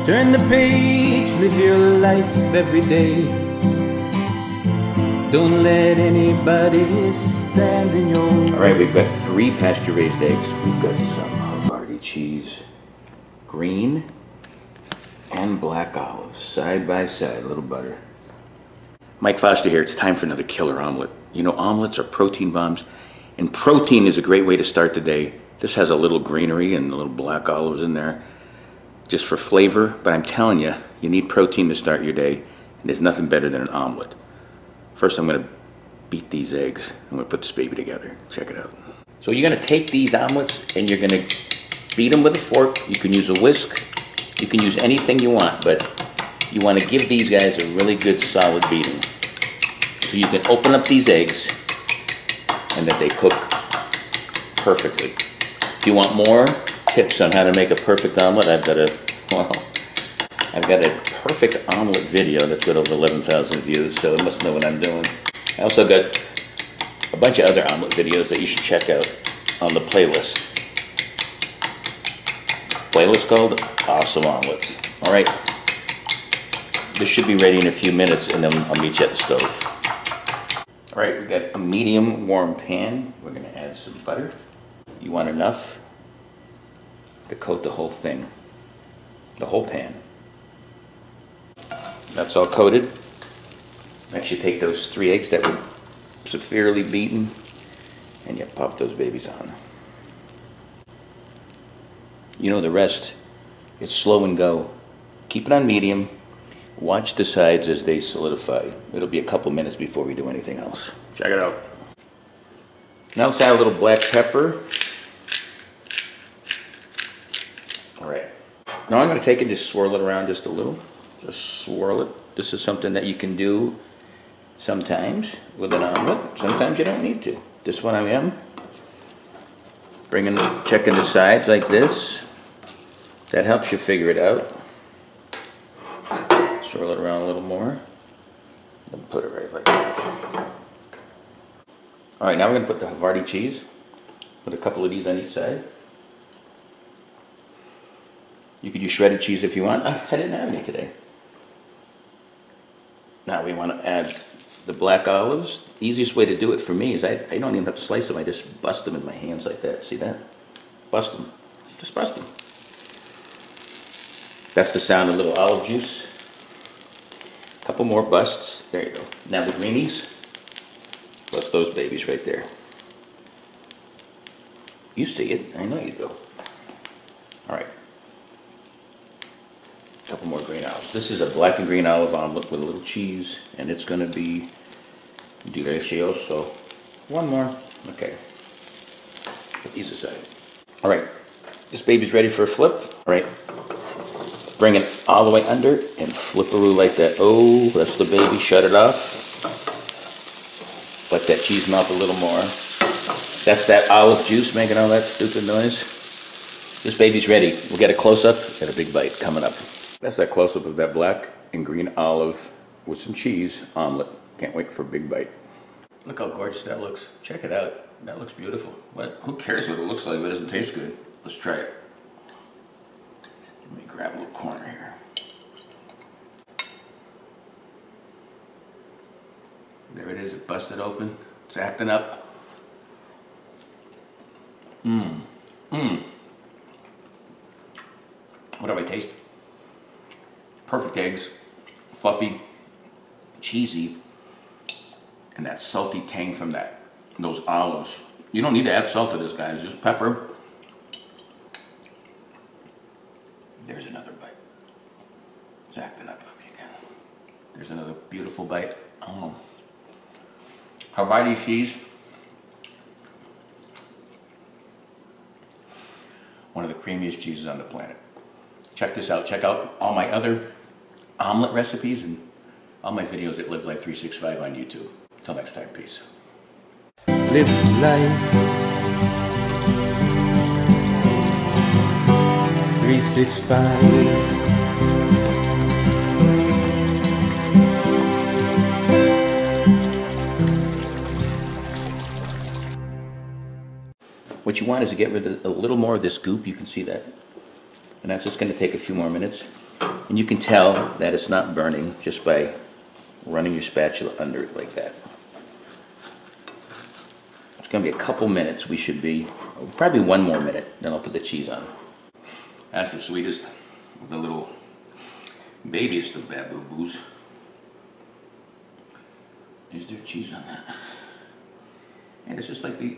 Turn the page, live your life every day. Don't let anybody stand in your way. All right, we've got 3 pasture-raised eggs. We've got some Havarti cheese, green and black olives, side by side, a little butter. Mike Foster here. It's time for another killer omelet. You know, omelets are protein bombs, and protein is a great way to start the day. This has a little greenery and a little black olives in there, just for flavor, but I'm telling you, you need protein to start your day, and there's nothing better than an omelet. First, I'm gonna beat these eggs. I'm gonna put this baby together. Check it out. So you're gonna take these omelets and you're gonna beat them with a fork. You can use a whisk. You can use anything you want, but you wanna give these guys a really good solid beating. So you can open up these eggs and that they cook perfectly. If you want more tips on how to make a perfect omelet, I've got a perfect omelet video that's got over 11,000 views, so I must know what I'm doing. I also got a bunch of other omelet videos that you should check out on the playlist. Playlist called Awesome Omelets. All right, this should be ready in a few minutes, and then I'll meet you at the stove. All right, we got a medium warm pan. We're gonna add some butter. You want enough to coat the whole thing, the whole pan. That's all coated. Next you take those 3 eggs that were severely beaten and you pop those babies on. You know the rest. It's slow and go. Keep it on medium. Watch the sides as they solidify. It'll be a couple minutes before we do anything else. Check it out. Now let's add a little black pepper. All right. Now I'm going to take it and just swirl it around just a little. Just swirl it. This is something that you can do sometimes with an omelet. Sometimes you don't need to. This one I am. Checking the sides like this. That helps you figure it out. Swirl it around a little more. And put it right like that. All right, now we're going to put the Havarti cheese. Put a couple of these on each side. You could use shredded cheese if you want. I didn't have any today. Now we want to add the black olives. The easiest way to do it for me is I don't even have to slice them. I just bust them in my hands like that. See that? Bust them. Just bust them. That's the sound of a little olive juice. A couple more busts. There you go. Now the greenies. Bust those babies right there. You see it. I know you do. All right. A couple more green olives. This is a black and green olive omelet with a little cheese, and it's going to be delicioso. One more. Okay. Put these aside. All right. This baby's ready for a flip. All right. Bring it all the way under and flip-a-roo like that. Oh, that's the baby. Shut it off. Let that cheese melt a little more. That's that olive juice making all that stupid noise. This baby's ready. We'll get a close-up. Got a big bite coming up. That's that close-up of that black and green olive with some cheese omelet. Can't wait for a big bite. Look how gorgeous that looks. Check it out. That looks beautiful. What? Who cares what it looks like if it doesn't taste good? Let's try it. Let me grab a little corner here. There it is. It busted open. It's acting up. What do I taste? Perfect eggs, fluffy, cheesy, and that salty tang from those olives. You don't need to add salt to this, guys. Just pepper. There's another bite. It's acting up on me again. There's another beautiful bite. Oh. Havarti cheese. One of the creamiest cheeses on the planet. Check this out. Check out all my other omelet recipes and all my videos at Live Life 365 on YouTube. Until next time, peace. Live life 365. What you want is to get rid of a little more of this goop. You can see that. And that's just going to take a few more minutes. And you can tell that it's not burning just by running your spatula under it like that. It's going to be a couple minutes. We should be, probably one more minute, then I'll put the cheese on. That's the sweetest of the little babiest of Baboo-Boos. Is there cheese on that? And it's just like the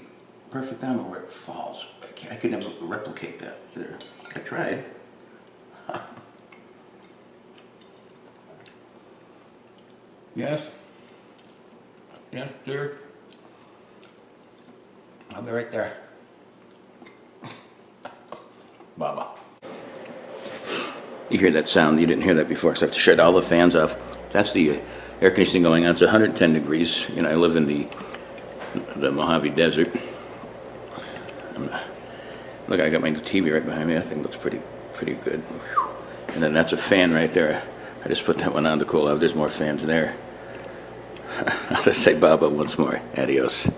perfect omelet where it falls. I could never replicate that either. I tried. Yes. Yes, dear. I'll be right there. Baba. You hear that sound? You didn't hear that before, so I have to shut all the fans off. That's the air conditioning going on. It's 110 degrees. You know, I live in the Mojave Desert. Look, I got my new TV right behind me. That thing looks pretty good. And then that's a fan right there. I just put that one on to cool out. There's more fans there. I'll just say Baba once more. Adios.